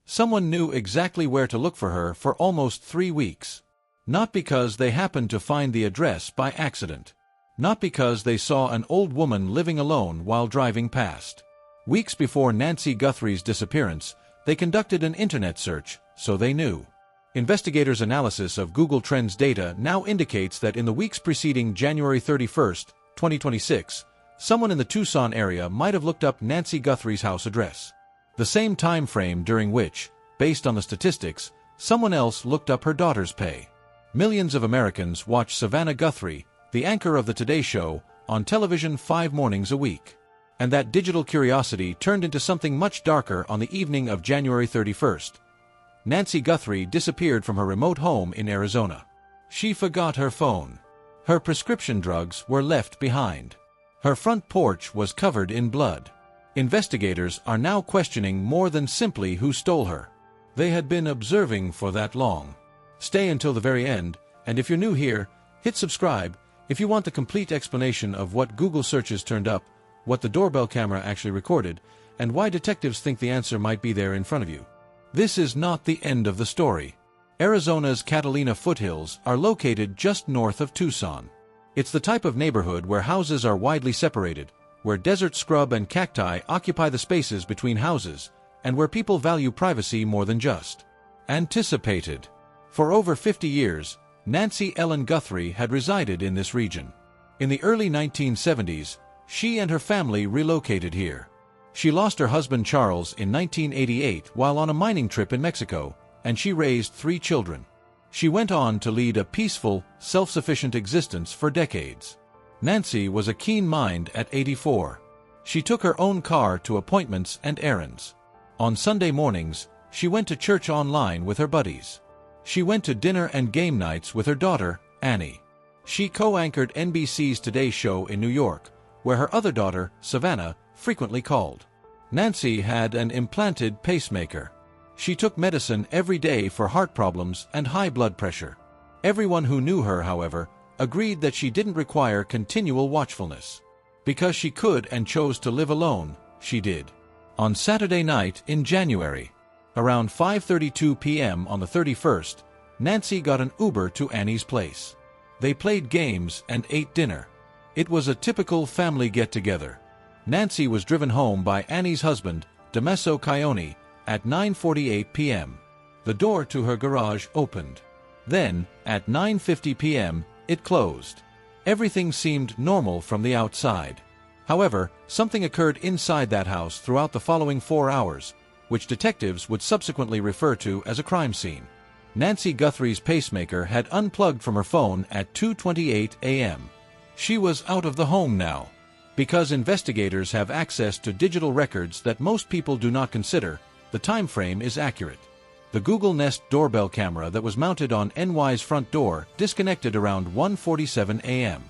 Someone knew exactly where to look for her for almost 3 weeks. Not because they happened to find the address by accident. Not because they saw an old woman living alone while driving past. Weeks before Nancy Guthrie's disappearance, they conducted an internet search, so they knew. Investigators' analysis of Google Trends data now indicates that in the weeks preceding January 31, 2026, someone in the Tucson area might have looked up Nancy Guthrie's house address. The same time frame during which, based on the statistics, someone else looked up her daughter's pay. Millions of Americans watch Savannah Guthrie, the anchor of the Today Show, on television 5 mornings a week. And that digital curiosity turned into something much darker on the evening of January 31st. Nancy Guthrie disappeared from her remote home in Arizona. She forgot her phone. Her prescription drugs were left behind. Her front porch was covered in blood. Investigators are now questioning more than simply who stole her. They had been observing for that long. Stay until the very end, and if you're new here, hit subscribe if you want the complete explanation of what Google searches turned up, what the doorbell camera actually recorded, and why detectives think the answer might be there in front of you. This is not the end of the story. Arizona's Catalina foothills are located just north of Tucson. It's the type of neighborhood where houses are widely separated, where desert scrub and cacti occupy the spaces between houses, and where people value privacy more than just anticipated. For over 50 years, Nancy Ellen Guthrie had resided in this region. In the early 1970s, she and her family relocated here. She lost her husband Charles in 1988 while on a mining trip in Mexico, and she raised 3 children. She went on to lead a peaceful, self-sufficient existence for decades. Nancy was a keen mind at 84. She took her own car to appointments and errands. On Sunday mornings, she went to church online with her buddies. She went to dinner and game nights with her daughter, Annie. She co-anchored NBC's Today Show in New York, where her other daughter, Savannah, frequently called. Nancy had an implanted pacemaker. She took medicine every day for heart problems and high blood pressure. Everyone who knew her, however, agreed that she didn't require continual watchfulness. Because she could and chose to live alone, she did. On Saturday night in January, around 5:32 p.m. on the 31st, Nancy got an Uber to Annie's place. They played games and ate dinner. It was a typical family get-together. Nancy was driven home by Annie's husband, Damaso Cioni, at 9:48 p.m. The door to her garage opened. Then, at 9:50 p.m., it closed. Everything seemed normal from the outside. However, something occurred inside that house throughout the following 4 hours, which detectives would subsequently refer to as a crime scene. Nancy Guthrie's pacemaker had unplugged from her phone at 2:28 a.m. She was out of the home now. Because investigators have access to digital records that most people do not consider, the time frame is accurate. The Google Nest doorbell camera that was mounted on NY's front door disconnected around 1:47 a.m.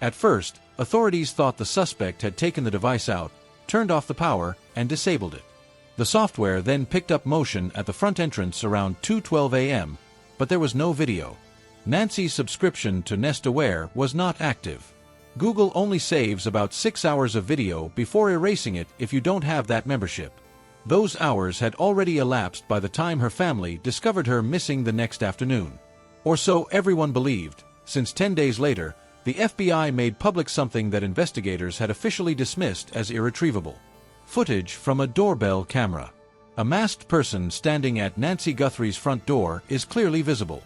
At first, authorities thought the suspect had taken the device out, turned off the power, and disabled it. The software then picked up motion at the front entrance around 2:12 a.m., but there was no video. Nancy's subscription to Nest Aware was not active. Google only saves about 6 hours of video before erasing it if you don't have that membership. Those hours had already elapsed by the time her family discovered her missing the next afternoon. Or so everyone believed, since 10 days later, the FBI made public something that investigators had officially dismissed as irretrievable. Footage from a doorbell camera. A masked person standing at Nancy Guthrie's front door is clearly visible.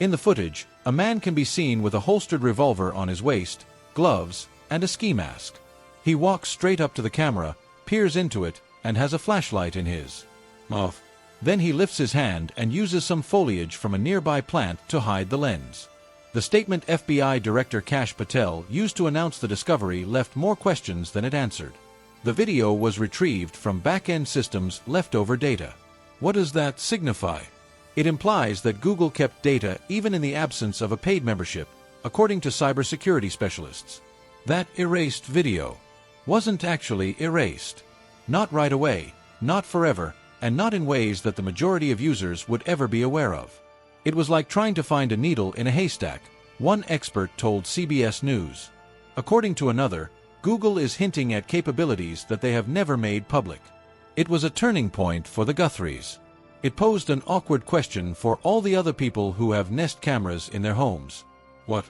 In the footage, a man can be seen with a holstered revolver on his waist, gloves, and a ski mask. He walks straight up to the camera, peers into it, and has a flashlight in his mouth. Then he lifts his hand and uses some foliage from a nearby plant to hide the lens. The statement FBI Director Kash Patel used to announce the discovery left more questions than it answered. The video was retrieved from back-end systems' leftover data. What does that signify? It implies that Google kept data even in the absence of a paid membership, according to cybersecurity specialists. That erased video wasn't actually erased. Not right away, not forever, and not in ways that the majority of users would ever be aware of. It was like trying to find a needle in a haystack, one expert told CBS News. According to another, Google is hinting at capabilities that they have never made public. It was a turning point for the Guthries. It posed an awkward question for all the other people who have Nest cameras in their homes. What?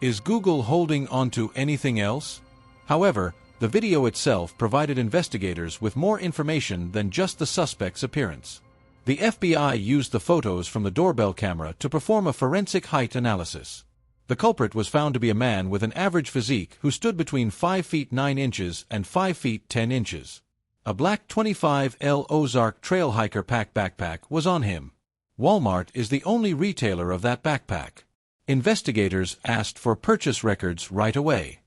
Is Google holding onto anything else? However, the video itself provided investigators with more information than just the suspect's appearance. The FBI used the photos from the doorbell camera to perform a forensic height analysis. The culprit was found to be a man with an average physique who stood between 5 feet 9 inches and 5 feet 10 inches. A black 25L Ozark Trail Hiker Pack backpack was on him. Walmart is the only retailer of that backpack. Investigators asked for purchase records right away.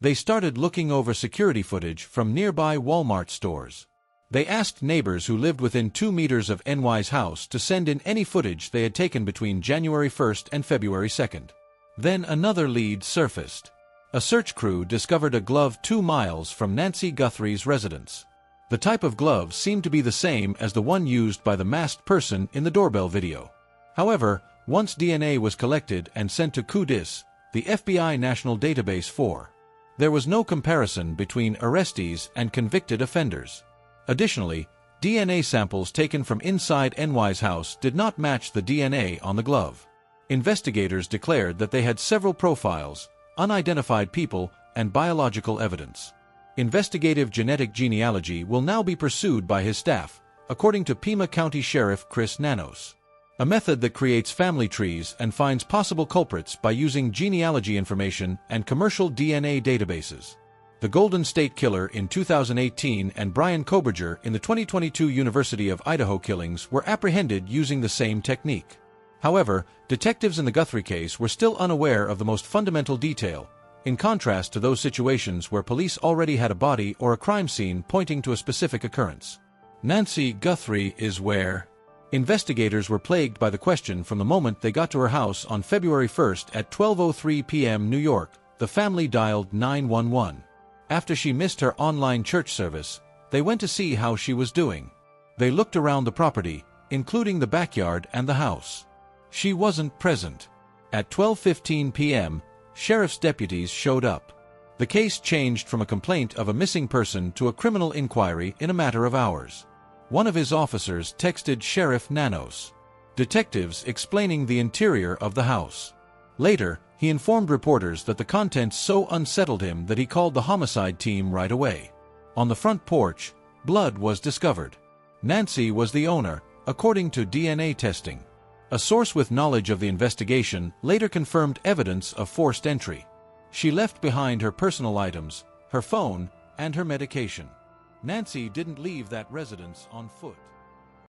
They started looking over security footage from nearby Walmart stores. They asked neighbors who lived within 2 meters of NY's house to send in any footage they had taken between January 1st and February 2nd. Then another lead surfaced. A search crew discovered a glove 2 miles from Nancy Guthrie's residence. The type of glove seemed to be the same as the one used by the masked person in the doorbell video. However, once DNA was collected and sent to CUDIS, the FBI National Database 4, there was no comparison between arrestees and convicted offenders. Additionally, DNA samples taken from inside NY's house did not match the DNA on the glove. Investigators declared that they had several profiles, unidentified people, and biological evidence. Investigative genetic genealogy will now be pursued by his staff, according to Pima County Sheriff Chris Nanos. A method that creates family trees and finds possible culprits by using genealogy information and commercial DNA databases. The Golden State Killer in 2018 and Brian Koberger in the 2022 University of Idaho killings were apprehended using the same technique. However, detectives in the Guthrie case were still unaware of the most fundamental detail, in contrast to those situations where police already had a body or a crime scene pointing to a specific occurrence. Nancy Guthrie is where? Investigators were plagued by the question from the moment they got to her house on February 1st at 12:03 p.m. New York. The family dialed 911. After she missed her online church service, they went to see how she was doing. They looked around the property, including the backyard and the house. She wasn't present. At 12:15 p.m., sheriff's deputies showed up. The case changed from a complaint of a missing person to a criminal inquiry in a matter of hours. One of his officers texted Sheriff Nanos. Detectives explaining the interior of the house. Later, he informed reporters that the contents so unsettled him that he called the homicide team right away. On the front porch, blood was discovered. Nancy was the owner, according to DNA testing. A source with knowledge of the investigation later confirmed evidence of forced entry. She left behind her personal items, her phone, and her medication. Nancy didn't leave that residence on foot.